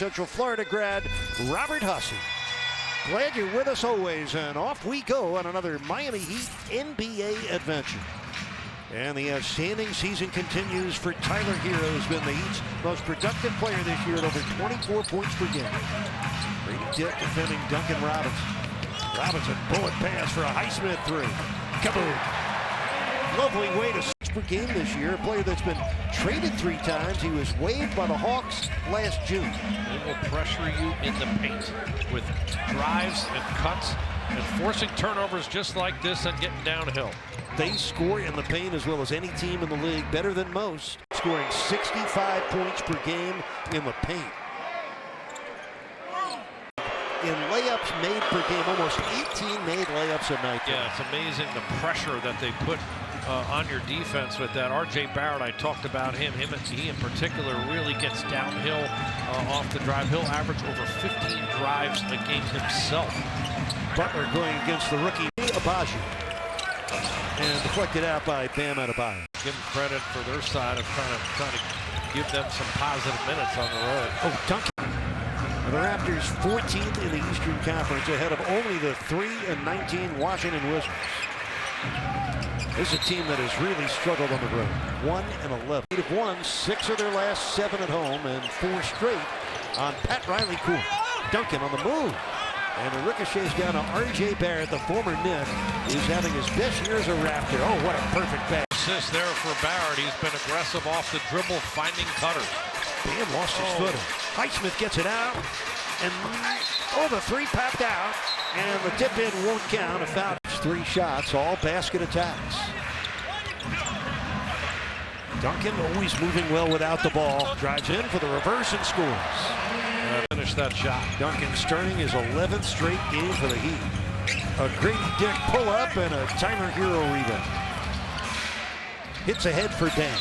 Central Florida grad, Robert Hussey. Glad you're with us always, and off we go on another Miami Heat NBA adventure. And the outstanding season continues for Tyler Hero, who's been the Heat's most productive player this year at over 24 points per game. Grady Dick defending Duncan Robinson. Robinson, bullet pass for a Highsmith three. Kaboom! Lovely way to 6 per game this year. A player that's been traded 3 times. He was waived by the Hawks last June. They will pressure you in the paint with drives and cuts and forcing turnovers just like this and getting downhill. They score in the paint as well as any team in the league, better than most, scoring 65 points per game in the paint. In layups made per game, almost 18 made layups a night. Yeah, it's amazing the pressure that they put on your defense with that. RJ Barrett, I talked about him. He in particular really gets downhill off the drive. He'll average over 15 drives a game himself. Butler going against the rookie Abaji. And deflected out by Bam Adebayo. Give them credit for their side of trying to give them some positive minutes on the road. Oh, Duncan. The Raptors 14th in the Eastern Conference, ahead of only the 3-19 Washington Wizards. This is a team that has really struggled on the road. 1-11. They've won 6 of their last 7 at home and 4 straight on Pat Riley court. Duncan on the move. And the ricochets down to RJ Barrett, the former Knick, who's having his best year as a Raptor. Oh, what a perfect pass. Assist there for Barrett. He's been aggressive off the dribble, finding cutters. Bam lost his footing. Highsmith gets it out. And, the 3 popped out. And the tip in won't count. A foul. 3 shots, all basket attacks. Duncan always moving well without the ball. Drives in for the reverse and scores. Finish that shot. Duncan starting his 11th straight game for the Heat. A Grady Dick pull-up and a Tyler Hero rebound. Hits ahead for Dan.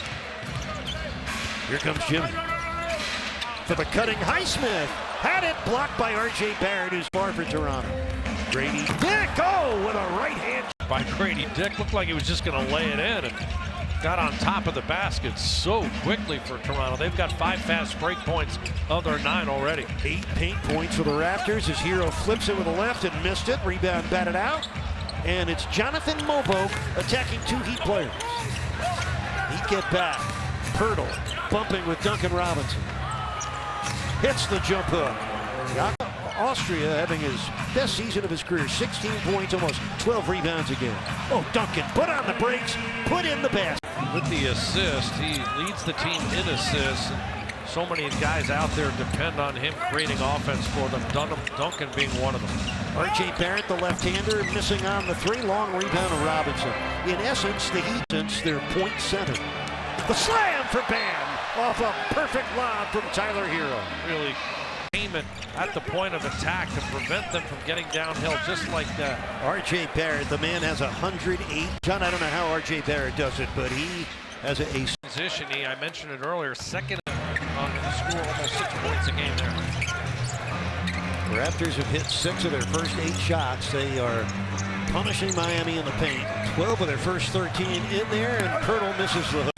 Here comes Jimmy. For the cutting Highsmith. Had it blocked by RJ Barrett, who's far for Toronto. Grady Dick, with a right hand. By Grady Dick, looked like he was just going to lay it in and got on top of the basket so quickly for Toronto. They've got 5 fast break points of their 9 already. 8 paint points for the Raptors as Hero flips it with the left and missed it. Rebound batted out. And it's Jonathan Mobo attacking 2 Heat players. Heat get back. Pirtle bumping with Duncan Robinson. Hits the jump hook. Austria having his best season of his career. 16 points, almost 12 rebounds a game. Oh, Duncan put on the brakes, put in the basket. With the assist, he leads the team in assists. So many guys out there depend on him creating offense for them, Duncan being one of them. RJ Barrett, the left-hander, missing on the 3. Long rebound of Robinson. In essence, the Heat, since their point center. The slam for Bam off a perfect lob from Tyler Hero. Really came at the point of attack to prevent them from getting downhill just like that. RJ Barrett, the man has 108. John, I don't know how RJ Barrett does it, but he has a position. I mentioned it earlier, second to score almost 6 points a game there. The Raptors have hit 6 of their first 8 shots. They are punishing Miami in the paint. 12 of their first 13 in there, and Pirtle misses the hook.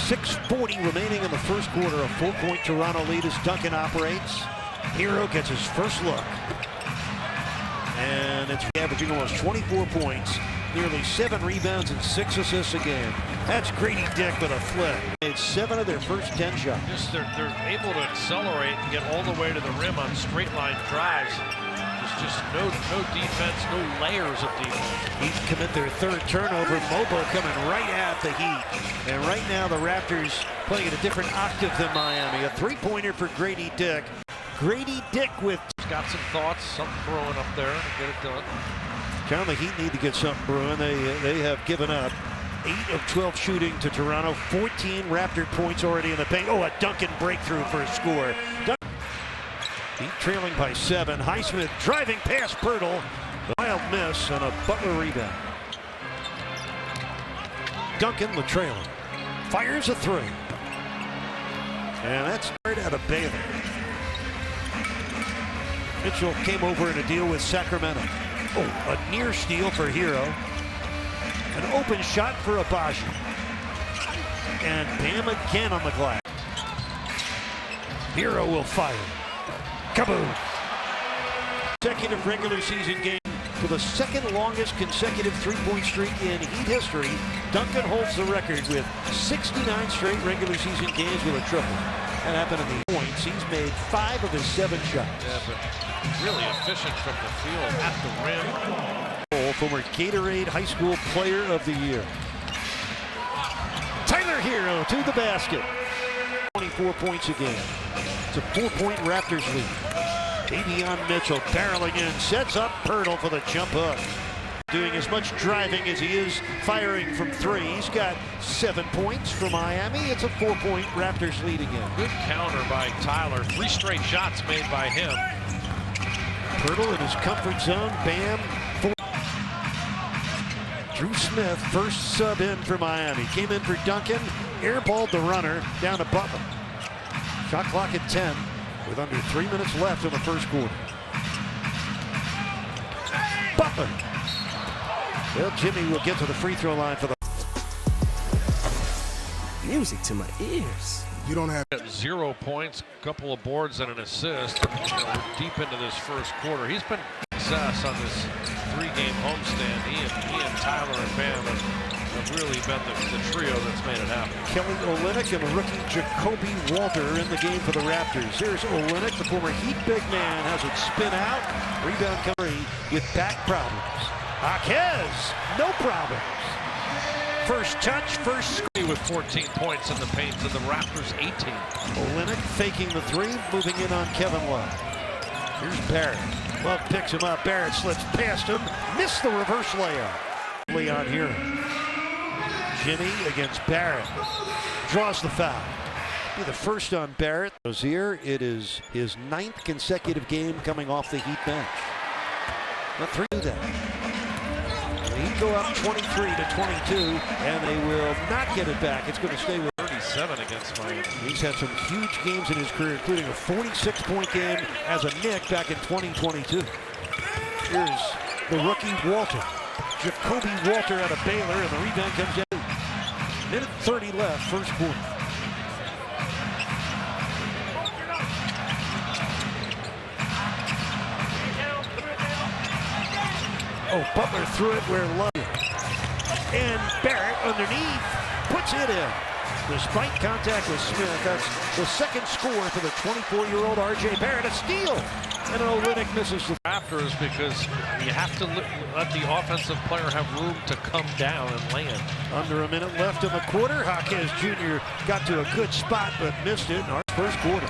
6:40 remaining in the first quarter. A full-point Toronto lead as Duncan operates. Hero gets his first look. And it's averaging almost 24 points, nearly 7 rebounds and 6 assists a game. That's Grady Dick with a flip. It's 7 of their first 10 shots. They're able to accelerate and get all the way to the rim on straight line drives. There's just no defense, no layers of defense. Heat commit their 3rd turnover. Mobo coming right at the Heat. And right now the Raptors playing at a different octave than Miami. A 3-pointer for Grady Dick. Grady Dick with... He's got some thoughts, something brewing up there to get it done. John, the Heat need to get something brewing. They have given up 8 of 12 shooting to Toronto. 14 Raptor points already in the paint. Oh, a Duncan breakthrough for a score. Heat trailing by 7. Highsmith driving past Pirtle. The wild miss and a Butler rebound. Duncan, the trailer, fires a 3. And that's right out of Baylor. Mitchell came over in a deal with Sacramento. Oh, a near steal for Hero. An open shot for Abaji. And Bam again on the glass. Hero will fire. Kaboom! Consecutive regular season game for the second longest consecutive three-point streak in Heat history. Duncan holds the record with 69 straight regular season games with a triple. That happened in the points. He's made 5 of his 7 shots. Yeah, but really efficient from the field at the rim. Former Gatorade High School Player of the Year. Tyler Hero to the basket. 24 points a game. It's a 4-point Raptors lead. Davion Mitchell barreling in, sets up Pirtle for the jump hook. Doing as much driving as he is firing from 3. He's got 7 points for Miami. It's a 4-point Raptors lead again. Good counter by Tyler. 3 straight shots made by him. Pirtle in his comfort zone. Bam. Drew Smith, first sub in for Miami. Came in for Duncan. Airballed the runner down to Butler. Shot clock at 10 with under 3 minutes left in the first quarter. Butler. Well, Jimmy will get to the free throw line for the music to my ears. You don't have 0 points, couple of boards, and an assist. We're deep into this first quarter. He's been success on this 3-game homestand. He and Tyler and Bam have really been the trio that's made it happen. Kelly Olynyk and rookie Jacoby Walter in the game for the Raptors. Here's Olynyk, the former Heat big man, has it spin out. Rebound Curry with back problems. Jaquez, no problems. First touch, first score. With 14 points in the paint to the Raptors 18. Olynyk faking the 3, moving in on Kevin Love. Here's Barrett. Love picks him up. Barrett slips past him. Missed the reverse layup. Leon here. Jimmy against Barrett. Draws the foul. Be the first on Barrett. Rozier, it is his 9th consecutive game coming off the Heat bench. Not 3 of them. Heat go up 23-22, and they will not get it back. It's going to stay with 37 against Miami. He's had some huge games in his career, including a 46-point game as a Knick back in 2022. Here's the rookie Walter. Jacoby Walter out of Baylor, and the rebound comes down. Minute 30 left, first quarter. Oh, Butler threw it where Love. And Barrett underneath puts it in. Despite contact with Smith, that's the second score for the 24-year-old R.J. Barrett. A steal. And Olynyk misses the Raptors because you have to let the offensive player have room to come down and land. Under a minute left in the quarter. Jaquez Jr. got to a good spot but missed it in our first quarter.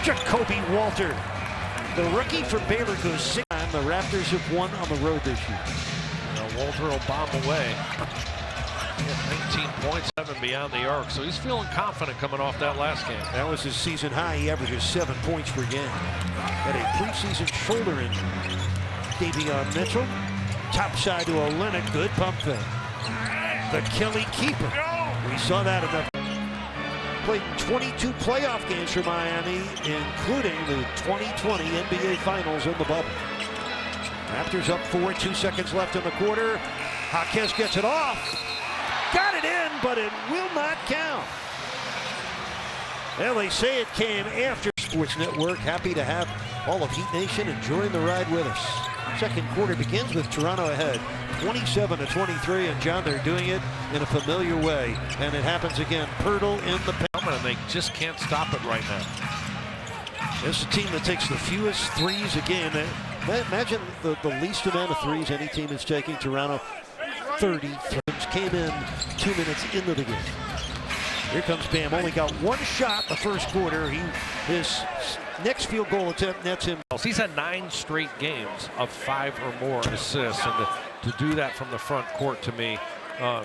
Jacoby Walter. The rookie for Baylor goes 6. The Raptors have won on the road this year. Walter will bomb away. 19 points, 7 beyond the arc, so he's feeling confident coming off that last game. That was his season high. He averages 7 points per game. Had a preseason shoulder injury. Davion Mitchell, top side to Olynyk, good pump fake. The Kelly keeper. We saw that in the played 22 playoff games for Miami, including the 2020 NBA Finals in the bubble. Raptors up 4, 2 seconds left in the quarter. Jaquez gets it off. Got it in, but it will not count. Well, they say it came after Sports Network. Happy to have all of Heat Nation enjoying the ride with us. Second quarter begins with Toronto ahead, 27-23, and John, they're doing it in a familiar way. And it happens again. Pirtle in the paint. And they just can't stop it right now. This is a team that takes the fewest threes a game. Imagine the least amount of threes any team is taking. Toronto, 30 threes. Came in 2 minutes into the game. Here comes Bam. Only got 1 shot the first quarter. His next field goal attempt nets him. He's had 9 straight games of 5 or more assists, and to do that from the front court to me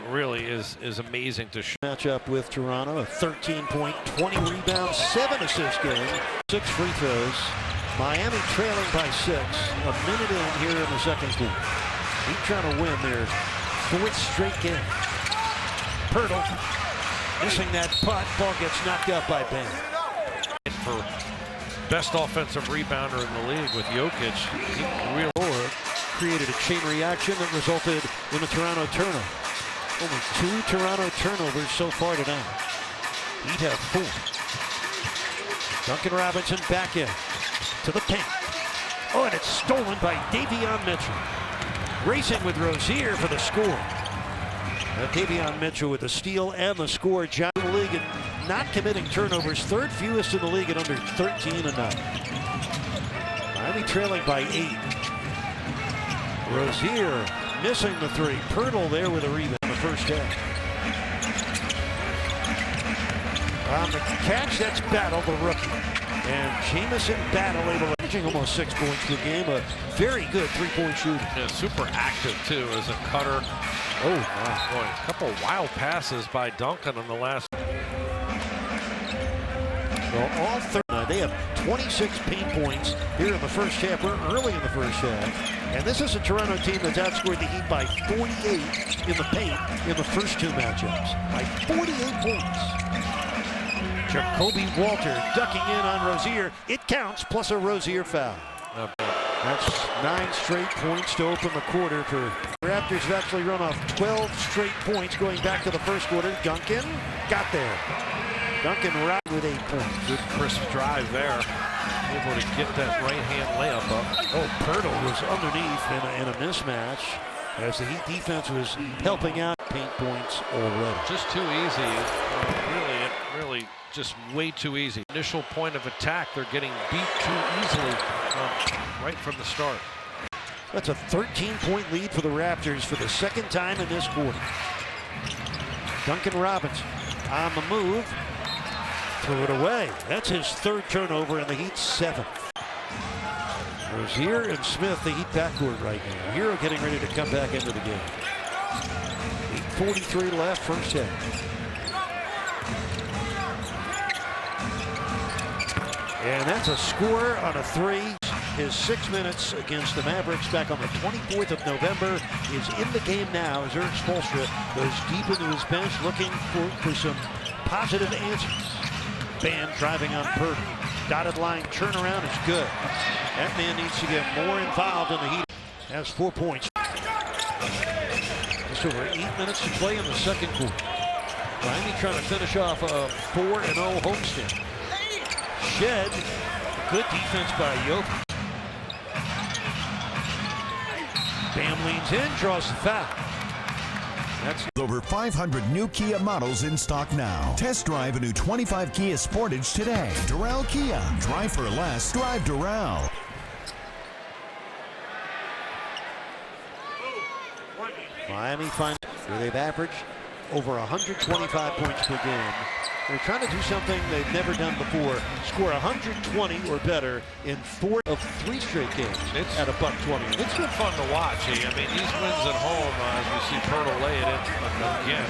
really is amazing to show. Matchup with Toronto, a 13-point, 20 rebound, 7 assist game. 6 free throws. Miami trailing by 6. A minute in here in the second quarter. He's trying to win their 4th straight game. Pirtle missing that putt. Ball gets knocked out by Bam. For best offensive rebounder in the league with Jokic, he really created a chain reaction that resulted in a Toronto turnover. Only 2 Toronto turnovers so far tonight. He'd have 4. Duncan Robinson back in to the paint. Oh, and it's stolen by Davion Mitchell. Racing with Rozier for the score. Davion Mitchell with the steal and the score. John in the league and not committing turnovers. Third fewest in the league at under 13 a night. Miami trailing by 8. Rozier missing the three. Pirtle there with a rebound in the first half. On the catch, that's Battle, the rookie. And Jamison Battle able to averaging almost 6 points per game. A very good three-point shooter. Yeah, super active, too, as a cutter. Oh, my boy. A couple wild passes by Duncan on the last. Well, all they have 26 paint points here in the first half. We're early in the first half. And this is a Toronto team that's outscored the Heat by 48 in the paint in the first 2 matchups. By 48 points. Jacoby Walter ducking in on Rozier. It counts, plus a Rozier foul. That's 9 straight points to open the quarter for the Raptors. Have actually run off 12 straight points going back to the first quarter. Duncan got there. Duncan right with 8 points. Good crisp drive there. Able to get that right-hand layup up. Oh, Pirtle was underneath in a mismatch as the Heat defense was helping out. Paint points already. Just too easy. Really just way too easy. Initial point of attack, they're getting beat too easily right from the start. That's a 13-point lead for the Raptors for the second time in this quarter. Duncan Robinson on the move. Threw it away. That's his 3rd turnover, and the Heat's 7th. Rozier and Smith, the Heat backcourt right now. Hero getting ready to come back into the game. 8:43 left, first half. And that's a score on a 3. His 6 minutes against the Mavericks back on the 24th of November is in the game now as Eric Spoelstra goes deep into his bench looking for some positive answers. Bam driving on Purdy. Dotted line turnaround is good. That man needs to get more involved in the Heat. Has 4 points. Just over 8 minutes to play in the second quarter. Miami trying to finish off a 4-0 homestand. Shed, good defense by Jokic. Bam leans in, draws the foul. That's over 500 new Kia models in stock now. Test drive a new 25 Kia Sportage today. Doral Kia. Drive for less. Drive Doral. Miami finds where they've averaged over 125 points per game. They're trying to do something they've never done before. Score 120 or better in 4 of 3 straight games at a $1.20. It's been fun to watch. I mean, these wins at home, as we see Pirtle lay it in again.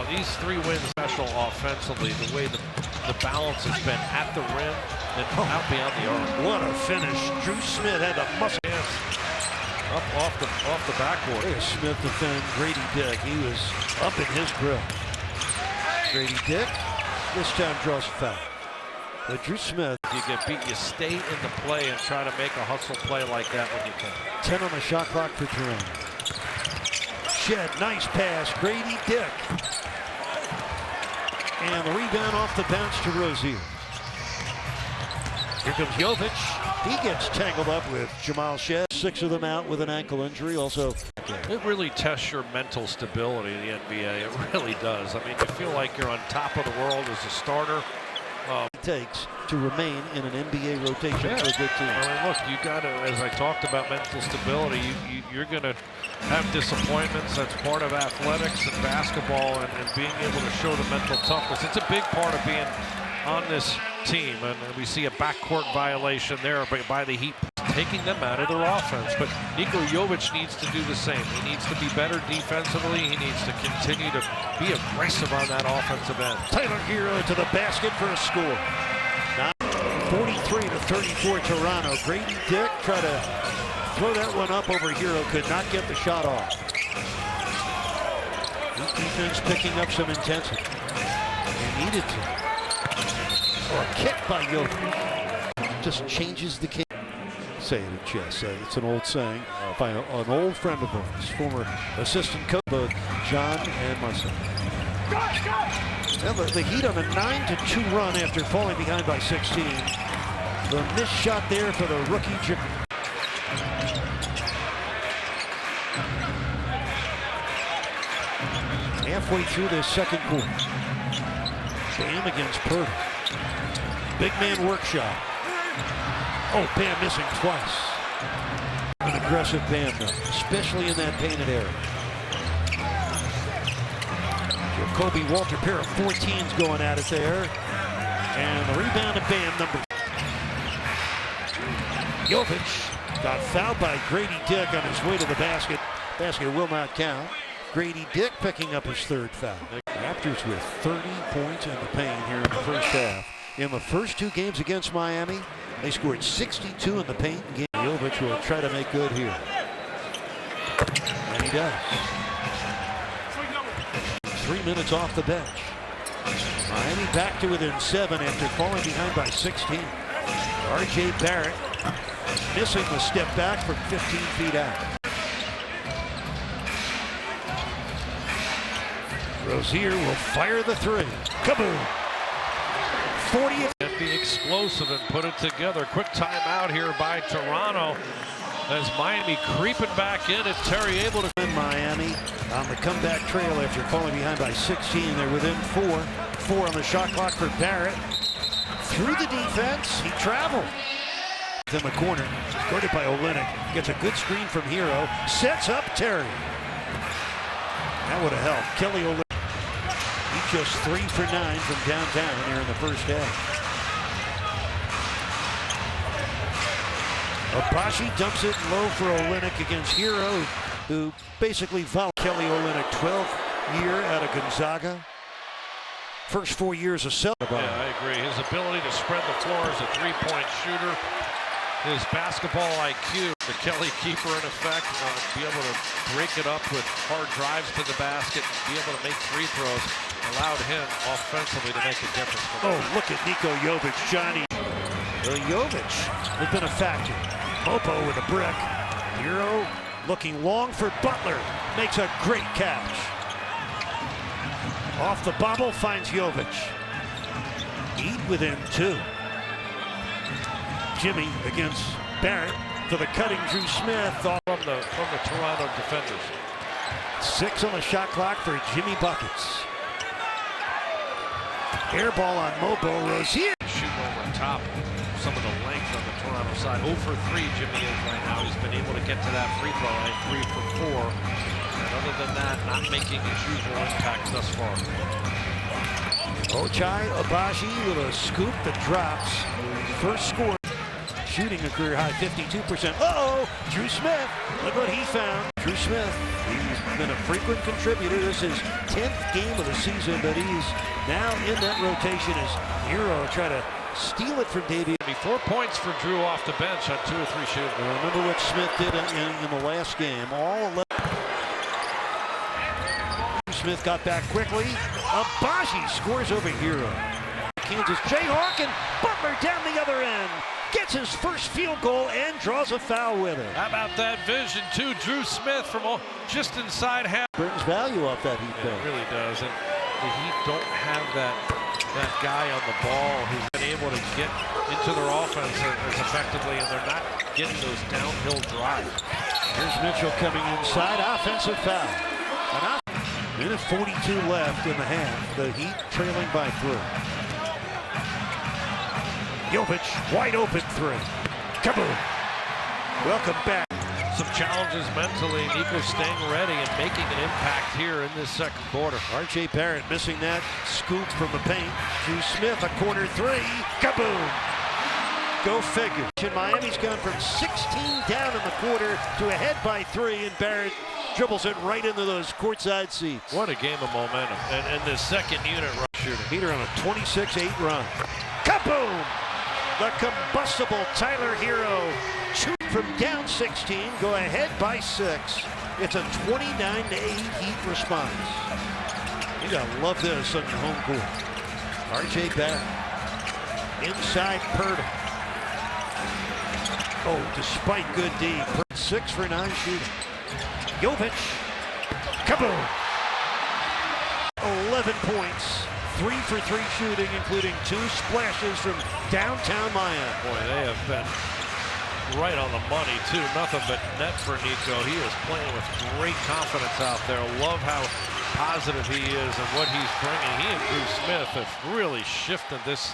These 3 wins special offensively, the way the balance has been at the rim and out beyond the arc. What a finish. Drew Smith had a muscle. Up off the backboard. Look at Smith defend Grady Dick. He was up in his grill. Grady Dick this time draws a foul. But Drew Smith. If you get beat, you stay in the play and try to make a hustle play like that when you can. 10 on the shot clock for Toronto. Shed, nice pass. Grady Dick. And the rebound off the bounce to Rozier. Here comes Jokic. He gets tangled up with Jamal Shed. 6 of them out with an ankle injury. Also, it really tests your mental stability in the NBA. It really does. I mean, you feel like you're on top of the world as a starter. It takes to remain in an NBA rotation for a good team. I mean, look, you got to, as I talked about mental stability, you're going to have disappointments. That's part of athletics and basketball, and being able to show the mental toughness. It's a big part of being on this team, and we see a backcourt violation there by the Heat, taking them out of their offense. But Nikola Jovic needs to do the same. He needs to be better defensively. He needs to continue to be aggressive on that offensive end. Tyler Hero to the basket for a score. 43-34 Toronto. Grady Dick tried to throw that one up over Hero, could not get the shot off. Heat defense picking up some intensity. They needed to. Or a kick by Jokic. Just changes the game. Say it in chess. It's an old saying by an old friend of ours, former assistant coach, both John and myself. Well, the Heat on a 9-2 run after falling behind by 16. The missed shot there for the rookie. Halfway through this second quarter. Bam against Purdy. Big man work shot. Oh, Bam missing twice. An aggressive Bam though, especially in that painted area. Kobe Walter, pair of 14s going at it there. And the rebound to Bam, number. Jovic got fouled by Grady Dick on his way to the basket. Basket will not count. Grady Dick picking up his third foul. Raptors with 30 points in the paint here in the first half. In the first two games against Miami, they scored 62 in the paint game. Jovic will try to make good here. And he does. 3 minutes off the bench. Miami back to within 7 after falling behind by 16. R.J. Barrett missing the step back from 15 feet out. Rozier will fire the three. Kaboom! 40th. Be explosive and put it together. Quick timeout here by Toronto as Miami creeping back in. If Terry able to. Miami on the comeback trail after falling behind by 16. They're within 4. 4 on the shot clock for Barrett. Through the defense, he traveled. In the corner, guarded by Olynyk. Gets a good screen from Hero. Sets up Terry. That would have helped. Kelly Olynyk. He just 3 for 9 from downtown here in the first half. Abashi dumps it low for Olynyk against Hero, who basically fouled Kelly Olynyk. 12th year out of Gonzaga. First 4 years of Celtic. Yeah, I agree. His ability to spread the floor as a three-point shooter. His basketball IQ, the Kelly keeper in effect, be able to break it up with hard drives to the basket, and be able to make free throws, allowed him offensively to make a difference. Oh, look at Niko Jovic, Johnny. Jovic has been a factor. Mopo with a brick. Hero looking long for Butler. Makes a great catch. Off the bobble, finds Jovic. Heat within 2. Jimmy against Barrett to the cutting Drew Smith. Off From the Toronto defenders. 6 on the shot clock for Jimmy Buckets. Air ball on Mobo. Rozier. Shooting over top. Some of the length on the Toronto side. 0 for 3 Jimmy is right now. He's been able to get to that free throw line. 3 for 4. And other than that, not making his usual impact thus far. Ochai Abashi with a scoop that drops. First score. Shooting a career high 52%. Uh-oh! Drew Smith. Look what he found. Drew Smith. He's been a frequent contributor. This is his 10th game of the season, but he's now in that rotation as Hero try to steal it from Davies. 4 points for Drew off the bench on 2 or 3 shooting. Remember what Smith did in the last game. All 11. Smith got back quickly. Abashi scores over Hero. Kansas Jayhawk and Butler down the other end. Gets his first field goal and draws a foul with it. How about that vision, too? Drew Smith from just inside half. Brings value off that Heat. It really does. And the Heat don't have that guy on the ball who's been able to get into their offense as effectively, and they're not getting those downhill drives. Here's Mitchell coming inside. Offensive foul. Minute 42 left in the half. The Heat trailing by 3. Jovic, wide open 3. Kaboom! Welcome back. Some challenges mentally. Nico staying ready and making an impact here in this second quarter. R.J. Barrett missing that scoop from the paint. Drew Smith, a corner 3. Kaboom! Go figure. Miami's gone from 16 down in the quarter to ahead by 3, and Barrett dribbles it right into those courtside seats. What a game of momentum. And the second unit shooting. Heater on a 26-8 run. Kaboom! The combustible Tyler Hero shooting from down 16, go ahead by 6. It's a 29-8 Heat response. You gotta love this on your home court. R.J. Barrett inside Purdy. Oh, despite good D, 6 for 9 shooting. Jovic, kaboom! 11 points, 3-for-3 shooting, including 2 splashes from downtown Miami. Boy, they have been right on the money, too. Nothing but net for Nico. He is playing with great confidence out there. Love how positive he is and what he's bringing. He and Bruce Smith have really shifted this.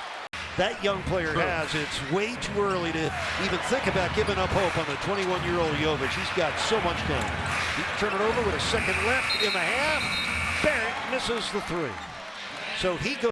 That young player has. It's way too early to even think about giving up hope on the 21-year-old Jovic. He's got so much time. He can turn it over with a second left in the half. Barrett misses the 3. So he goes.